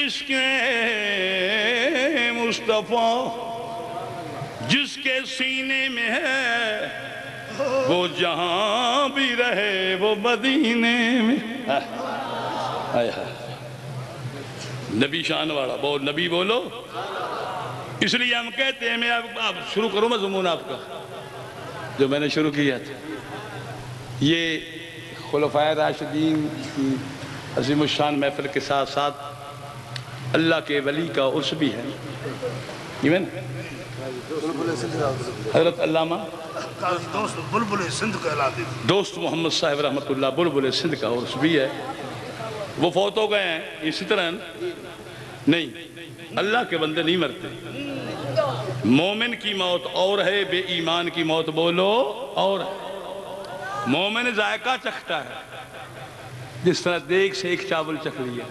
عشق مصطفیٰ جس کے سینے میں ہے وہ جہاں بھی رہے وہ مدینے میں. نبی شان والا بول نبی بولو. اس لیے ہم کہتے ہیں میں اب شروع کروں مضمون آپ کا جو میں نے شروع کیا تھا. یہ خلفائے راشدین کی عظیم الشان محفل کے ساتھ ساتھ اللہ کے ولی کا عرس بھی ہے. حضرت علامہ دوست محمد صاحب رحمۃ اللہ بلبل سندھ کا عرس بھی ہے. وہ فوت ہو گئے ہیں. اسی طرح نہیں اللہ کے بندے نہیں مرتے. مومن کی موت اور ہے بے ایمان کی موت بولو اور ہے. مومن ذائقہ چکھتا ہے جس طرح دیگ سے ایک چاول چکھ لیا.